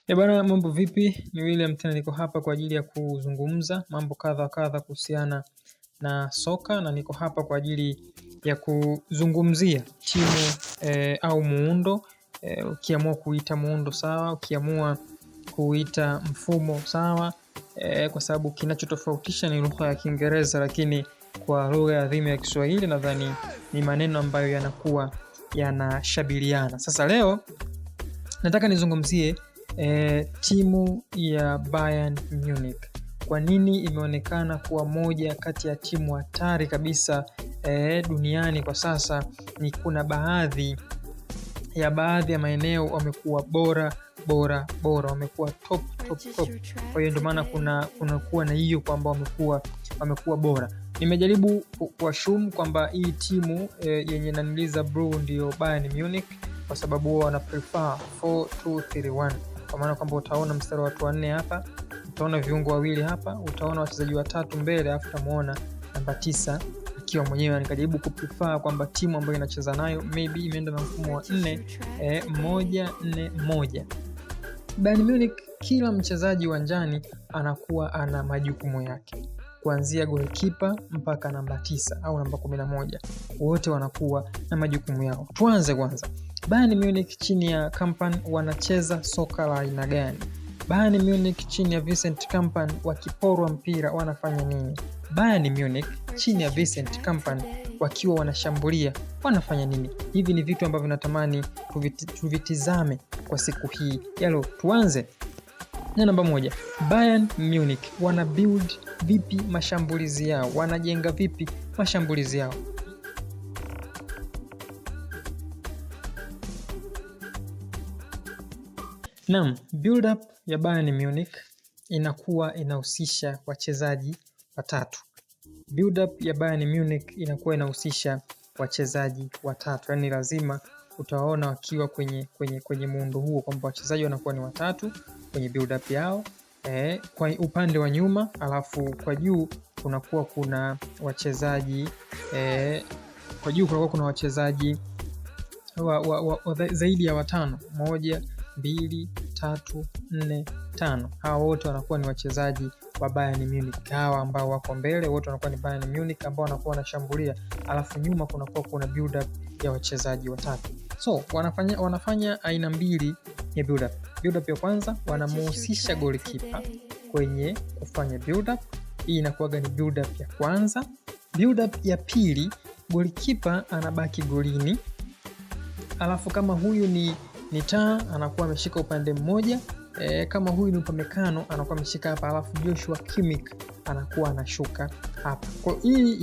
Bana, mambo vipi? Ni William tena, niko hapa kwa ajili ya kuzungumza mambo kadha kadha kuhusiana na soka, na niko hapa kwa ajili ya kuzungumzia timu au muundo. Ukiamua kuita muundo sawa, ukiamua kuita mfumo sawa, kwa sababu kinachotofautisha ni lugha ya Kiingereza, lakini kwa lugha ya adhimu ya Kiswahili nadhani ni maneno ambayo yanakuwa yanashabiliana. Sasa leo nataka nizungumzie timu ya Bayern Munich. Kwa nini imeonekana kuwa moja kati ya timu hatari kabisa duniani kwa sasa? Ni kuna baadhi ya maeneo wamekuwa bora, wamekuwa top. Kwa hiyo ndio maana kuna kuwa na hiyo kwamba wamekuwa bora. Nimejaribu kuassume kwamba hii timu yenye naniliza blue ndio Bayern Munich, kwa sababu wao wana prefer 4-2-3-1, kwa maana kwamba utaona mstari wa watu wanne hapa, utaona viungo wawili hapa, utaona wachezaji watatu mbele, afu utamuona namba 9 akiwa mwenyewe. Nikajaribu kuprefer kwamba timu ambayo inacheza nayo maybe imeenda na mfumo wa 4-1-4-1. Bayern Munich, kila mchezaji uwanjani anakuwa ana majukumu yake, kuanzia goalkeeper mpaka namba 9 au namba 11, wote wanakuwa na majukumu yao. Tuanze kwanza, Bayern Munich chini ya Kompany wanacheza soka la aina gani? Bayern Munich chini ya Vincent Kompany wakiporwa mpira wanafanya nini? Bayern Munich chini ya Vincent Kompany wakiwa wanashambulia wanafanya nini? Hivi ni vitu ambavyo natamani tuvitizame kwa siku hii. Yalo, tuanze na namba 1. Bayern Munich wana build vipi mashambulizi yao? Wanajenga vipi mashambulizi yao? Naam, build up ya Bayern Munich inakuwa inahusisha wachezaji watatu. Build up ya Bayern Munich inakuwa inahusisha wachezaji watatu. Yaani lazima utaona wakiwa kwenye muundo huo kwamba wachezaji wanakuwa ni watatu kwenye build up yao. Kwa upande wa nyuma, alafu kwa juu kunakuwa kuna wachezaji zaidi ya watano. 1, 2, 3, 4, 5. Hawa wote wanakuwa ni wachezaji wa Bayern Munich. Hawa ambao wako mbele wote wanakuwa ni Bayern Munich ambao wanakuwa wanashambulia, alafu nyuma kunakuwa kuna build up ya wachezaji watatu. So wanafanya aina mbili ya build up. Build up ya kwanza wanamuhusisha goalkeeper kwenye kufanya build up. Hii inakuwa ni build up ya kwanza. Build up ya pili, goalkeeper anabaki golini, alafu kama huyu ni taa anakuwa ameshika upande mmoja, kama huyu ni Upamecano anakuwa ameshika hapa, alafu Joshua Kimmich anakuwa anashuka hapa. Kwa hii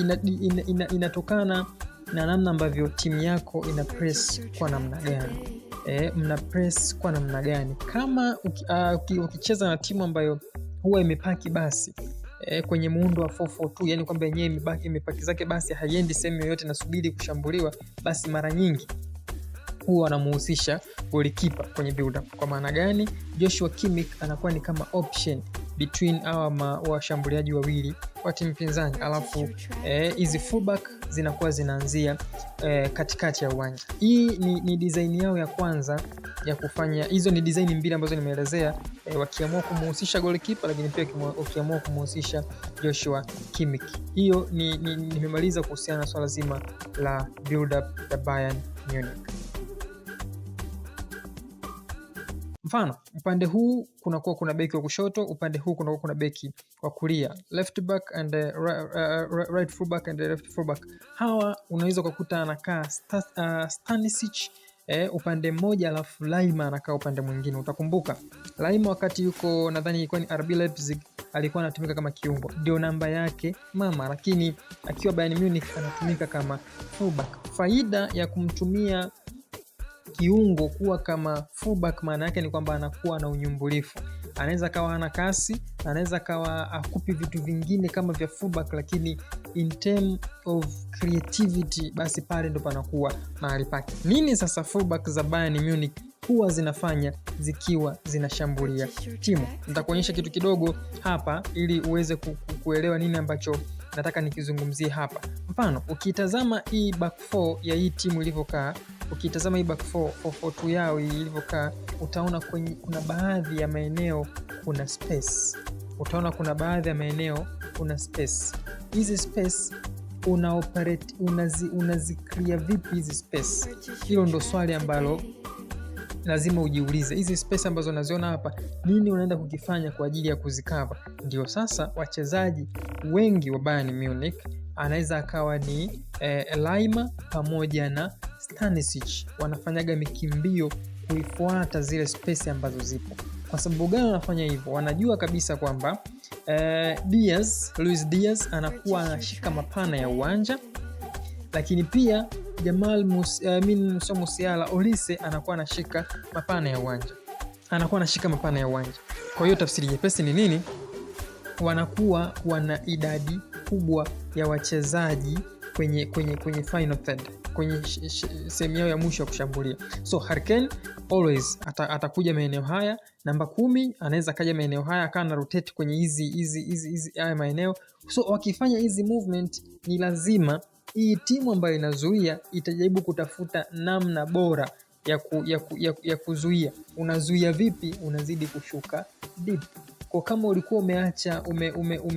inatokana na namna ambavyo timu yako ina press kwa namna gani. Mna press kwa namna gani? Kama ukicheza na timu ambayo huwa imepaki basi kwenye muundo wa 4-4-2, yani kwamba yenyewe imepaki zake basi haiendi sehemu yoyote na subiri kushambuliwa, basi mara nyingi huwa anamuhusisha goalkeeper kwenye build up. Kwa maana gani? Joshua Kimmich anakuwa ni kama option between washambuliaji wawili wa timu pinzani, alafu hizi fullback zinakuwa zinaanzia katikati ya uwanja. Hii ni design yao ya kwanza ya kufanya. Hizo ni design mbili ambazo nimeelezea, wakiamua kumuhusisha goalkeeper, lakini pia wakiamua kumuhusisha Joshua Kimmich. Hiyo nimemaliza kuhusiana na swala zima la build up ya Bayern Munich. Mfano, upande huu kunakuwa kuna beki wa kushoto, upande huu kunakuwa kuna beki wa kulia, left back and right full back and left full back. Hawa unaweza kukuta anakaa Stanisic upande mmoja, alafu Laima anakaa upande mwingine. Utakumbuka Laima wakati yuko nadhani ilikuwa ni RB Leipzig alikuwa anatumika kama kiungo, ndio namba yake mama, lakini akiwa Bayern Munich anatumika kama fullback. Faida ya kumtumia kiungo kuwa kama fullback maana yake ni kwamba anakuwa na unyumbulifu. Anaweza kawa hana kasi, anaweza kawa akupi vitu vingine kama vya fullback, lakini in term of creativity basi pale ndo panakuwa mahali pake. Nini sasa fullback za Bayern Munich huwa zinafanya zikiwa zinashambulia timu? Nitakuonyesha kitu kidogo hapa ili uweze kuelewa nini ambacho nataka nikizungumzie hapa. Mfano, ukitazama hii back 4 ya hii timu ilivyokaa, ukitazama hii back 4-4-2 yao ilivyokaa, utaona kuna baadhi ya maeneo kuna space. Utaona kuna baadhi ya maeneo kuna space. Hizi space unaziclear vipi hizi space? Hilo ndo swali ambalo lazima ujiulize. Hizi space ambazo unaziona hapa, nini unaenda kukifanya kwa ajili ya kuzikava? Ndio sasa wachezaji wengi wa Bayern Munich anaweza akawa ni Laimer pamoja na Stanisic wanafanyaga mikimbio kuifuata zile space ambazo zipo. Kwa sababu gani wanafanya hivyo? Wanajua kabisa kwamba Luis Diaz anakuwa anashika mapana ya uwanja, lakini pia Jamal Musiala Olise anakuwa anashika mapana ya uwanja. Kwa hiyo tafsiri nyepesi ni nini? Wanakuwa wana idadi kubwa ya wachezaji kwenye final third, kwenye sehemu yao ya mwisho ya kushambulia. So Harry Kane always atakuja maeneo haya, namba 10 anaweza kaja maeneo haya akawa na rotate kwenye hizi haya maeneo. So wakifanya hizi movement, ni lazima hii timu ambayo inazuia itajaribu kutafuta namna bora ya kuzuia. Unazuia vipi? Unazidi kushuka deep. Kwa kama ulikuwa umeacha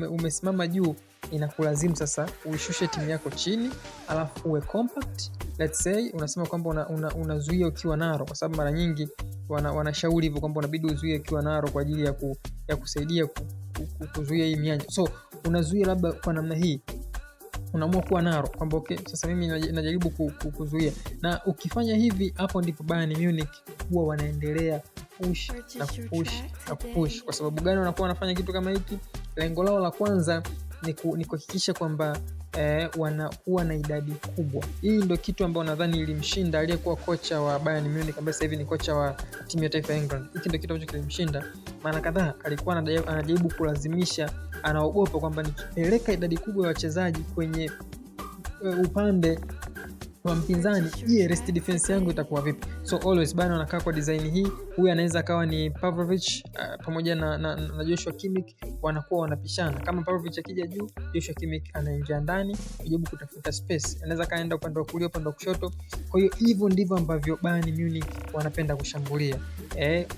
umesimama juu, inakulazimu sasa uishushe timu yako chini, alafu uwe compact. Let's say unasema kwamba unazuia ukiwa naro, kwa sababu mara nyingi wanashauri hivyo kwamba unabidi uzuie ukiwa naro kwa ajili ya kusaidia kuzuia hii mianya. So unazuia labda kwa namna hii, unaamua kuwa naro kwamba okay, sasa mimi najaribu kuzuia. Na ukifanya hivi, hapo ndipo Bayern Munich huwa wanaendelea push na kupush. Kwa sababu gani wanakuwa wanafanya kitu kama hiki? Lengo lao la kwanza ni kuhakikisha kwamba wanakuwa na idadi kubwa. Hii ndio kitu ambacho nadhani ilimshinda aliyekuwa kocha wa Bayern Munich ambaye sasa hivi ni kocha wa timu ya taifa ya England. Hiki ndio kitu ambacho kilimshinda. Mara kadhaa alikuwa anajaribu kulazimisha, anaogopa kwamba nikipeleka idadi kubwa ya wachezaji kwenye upande wa mpinzani, rest defense yangu itakuwa vipi? So always bana wanakaa kwa design hii. Huyu anaweza akawa ni Pavlovic pamoja na Joshua Kimmich, wanakuwa wanapishana. Kama Pavlovic akija juu, Joshua Kimmich anaingia ndani kujaribu kutafuta space. Anaweza kaenda upande wa kulia, upande wa kushoto. Kwa hiyo hivyo ndivyo ambavyo Bayern Munich wanapenda kushambulia.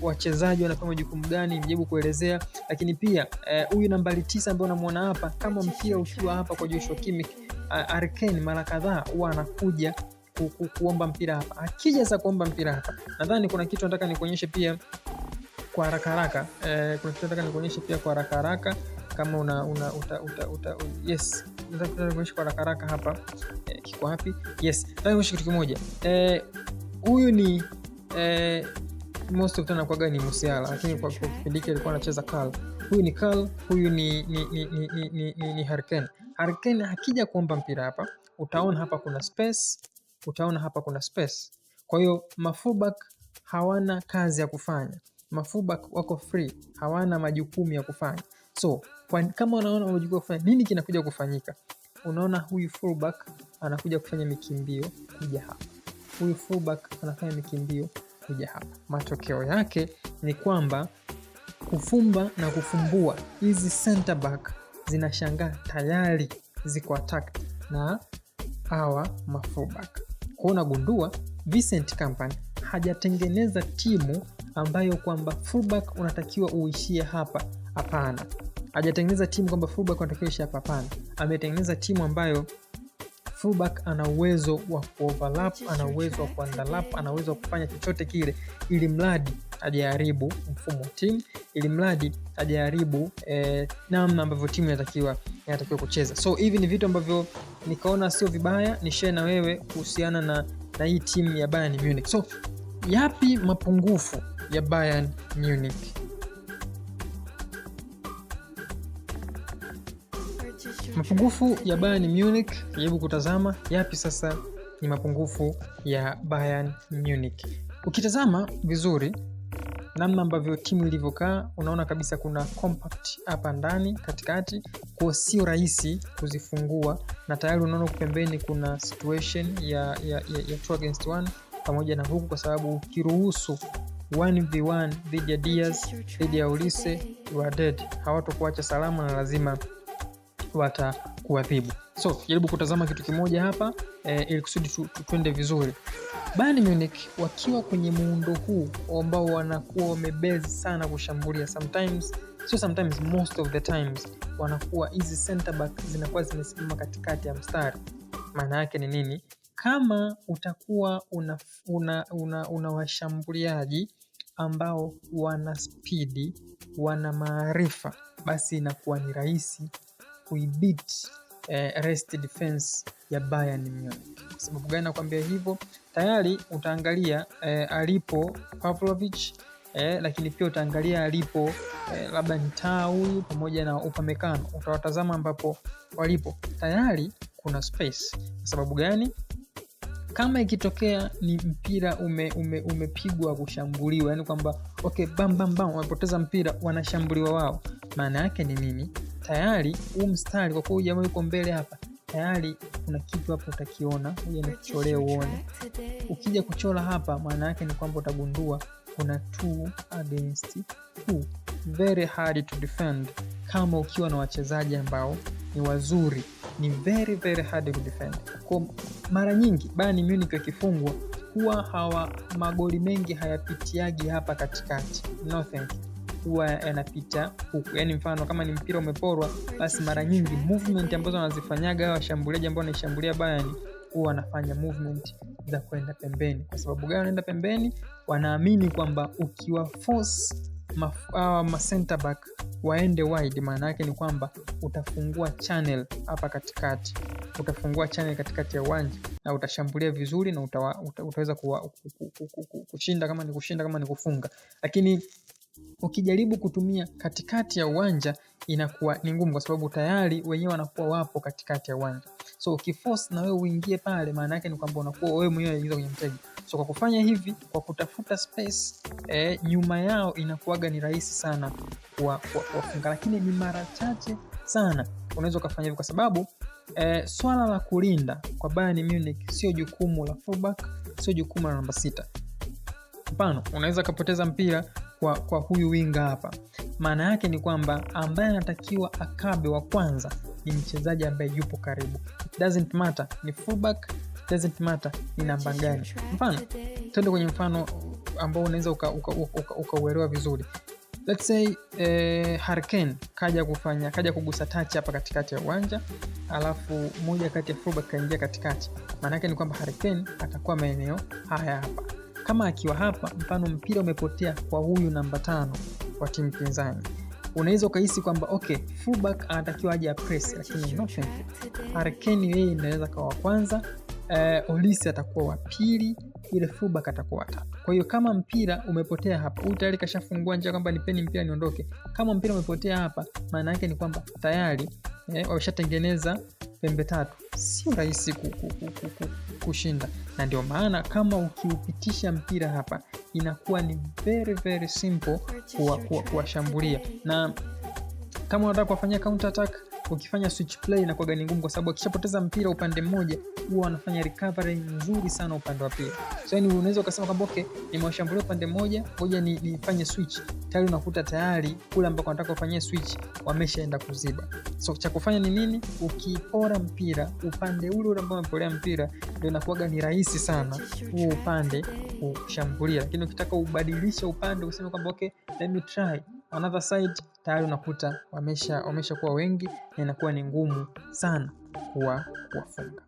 Wachezaji wanapewa jukumu gani, mjaribu kuelezea. Lakini pia huyu nambari 9 ambaye unamuona hapa, kama mpira ukiwa hapa kwa Joshua Kimmich, Harry Kane mara kadhaa huwa anakuja kuomba mpira hapa. Akija sasa kuomba mpira hapa, nadhani kuna kitu nataka nikuonyeshe pia kwa haraka haraka. Kama yes, nataka nikuonyeshe kwa haraka hapa. Kiko wapi? Yes, nataka nikuonyeshe kitu kimoja. Huyu ni most of the time kwa gani Musiala, lakini kwa kipindi kile alikuwa anacheza Karl. Huyu ni Karl, huyu ni Harry Kane. Harry Kane akija kuomba mpira hapa, utaona hapa kuna space. Kwa hiyo mafullback hawana kazi ya kufanya. Mafullback wako free, hawana majukumu ya kufanya. So kama unaona majukumu ya kufanya, nini kinakuja kufanyika? Unaona huyu fullback anakuja kufanya mikimbio kuja hapa. Huyu fullback anafanya mikimbio kuja hapa. Matokeo yake ni kwamba kufumba na kufumbua, hizi center back zinashangaa tayari ziko attack na hawa mafullback. Kwa unagundua Vincent Kompany hajatengeneza timu ambayo kwamba fullback unatakiwa uishie hapa. Hapana. Hajatengeneza timu kwamba fullback unatakiwa uishie hapa. Hapana. Ametengeneza timu ambayo fullback ana uwezo wa kuoverlap, ana uwezo wa kuunderlap, ana uwezo wa kufanya chochote kile, ili mradi ajaribu mfumo wa timu, ili mradi ajaribu namna ambavyo timu inatakiwa kucheza. So hivi ni vitu ambavyo nikaona sio vibaya ni share na wewe kuhusiana na hii timu ya Bayern Munich. So yapi mapungufu ya Bayern Munich? Mapungufu ya Bayern Munich, jaribu kutazama yapi sasa ni mapungufu ya Bayern Munich. Ukitazama vizuri namna ambavyo timu ilivyokaa, unaona kabisa kuna compact hapa ndani katikati, kwa sio rahisi kuzifungua, na tayari unaona pembeni kuna situation ya 2 against 1 pamoja na huku, kwa sababu ukiruhusu 1v1 dhidi ya Olise, you are dead. Hawatokuacha salama na lazima watakuadhibu. So jaribu kutazama kitu kimoja hapa ili kusudi tuende vizuri. Bayern Munich wakiwa kwenye muundo huu ambao wanakuwa wamebase sana kushambulia, sometimes most of the times wanakuwa hizi center back zinakuwa zimesimama katikati ya mstari. Maana yake ni nini? Kama utakuwa una washambuliaji ambao wana speed, wana maarifa, basi inakuwa ni rahisi kuibiti rest defense ya Bayern Munich. Kwa sababu gani nakwambia hivyo? Tayari utaangalia alipo Pavlovic, lakini pia utaangalia alipo labda ni huyu pamoja na Upamecano. Utawatazama ambapo walipo tayari kuna space. Kwa sababu gani? Kama ikitokea ni mpira umepigwa kushambuliwa, yani kwamba okay, bam bam bam, wamepoteza mpira, wanashambuliwa wao, maana yake ni nini? Tayari huu mstari kwa kuwa jamaa yuko mbele hapa, tayari kuna kitu hapo utakiona. Uje nikucholee uone. Ukija kuchora hapa, maana yake ni kwamba utagundua kuna 2 against 2, very hard to defend. Kama ukiwa na wachezaji ambao ni wazuri, ni very very hard to defend. Kwa mara nyingi Bayern Munich wakifungwa huwa magoli mengi hayapitiagi hapa katikati, nothing, huwa yanapita huku. Yani mfano kama ni mpira umeporwa, basi mara nyingi movement ambazo wanazifanyaga washambuliaji ambao wanashambulia Bayern huwa wanafanya movement za kwenda pembeni. Kwa sababu gani wanaenda pembeni? Wanaamini kwamba ukiwa force ma center back waende wide, maana yake ni kwamba utafungua channel hapa katikati, utafungua channel katikati ya uwanja na utashambulia vizuri na utaweza kushinda, kama ni kufunga. Lakini ukijaribu kutumia katikati ya uwanja inakuwa ni ngumu, kwa sababu tayari wenyewe wanakuwa wapo katikati ya uwanja. So ukiforce na wewe uingie pale, maana yake ni kwamba unakuwa wewe mwenyewe unaingiza kwenye mtego. So kwa kufanya hivi, kwa kutafuta space nyuma yao, inakuwaga ni rahisi sana kuwafunga, lakini ni mara chache sana unaweza kufanya hivi, kwa sababu swala la kulinda kwa Bayern Munich sio jukumu la fullback, sio jukumu la namba 6. Mfano, unaweza kupoteza mpira kwa huyu winga hapa. Maana yake ni kwamba ambaye anatakiwa akabe wa kwanza ni mchezaji ambaye yupo karibu. It doesn't matter ni fullback, it doesn't matter ni namba gani. Mfano, twende kwenye mfano ambao unaweza ukauelewa vizuri. Let's say Harry Kane kaja kugusa touch hapa katikati ya uwanja, alafu moja kati ya fullback kaingia katikati. Maana yake ni kwamba Harry Kane atakuwa maeneo haya hapa. Kama akiwa hapa, mfano mpira umepotea kwa huyu namba 5 wa timu pinzani, unaweza ukahisi kwamba okay, fullback anatakiwa aje press, lakini nothing. Harry Kane yeye anaweza kawa kwanza, Olise atakuwa wa pili, yule fullback atakuwa wa 3. Kwa hiyo kama mpira umepotea hapa, huyu tayari kashafungua njia kwamba nipeni mpira niondoke. Kama mpira umepotea hapa, maana yake ni kwamba tayari wameshatengeneza pembe 3. Sio rahisi kushinda, na ndio maana kama ukiupitisha mpira hapa inakuwa ni very very simple kuwashambulia. Na kama unataka kufanya counter attack, ukifanya switch play inakuwa gani ngumu, kwa sababu akishapoteza mpira upande mmoja huwa wanafanya recovery nzuri sana upande wa pili. So yani unaweza ukasema kwamba okay, nimewashambulia upande mmoja, ngoja nifanye switch. Tayari unakuta tayari kule ambako nataka kufanyia switch wameshaenda kuziba. So cha kufanya ni nini? Ukipora mpira upande ule ambao umepolea mpira, ndio inakuwa ni rahisi sana huo upande kushambulia. Lakini ukitaka ubadilisha upande, useme kwamba okay, let me try another side, tayari unakuta wamesha kuwa wengi na inakuwa ni ngumu sana kuwafunga.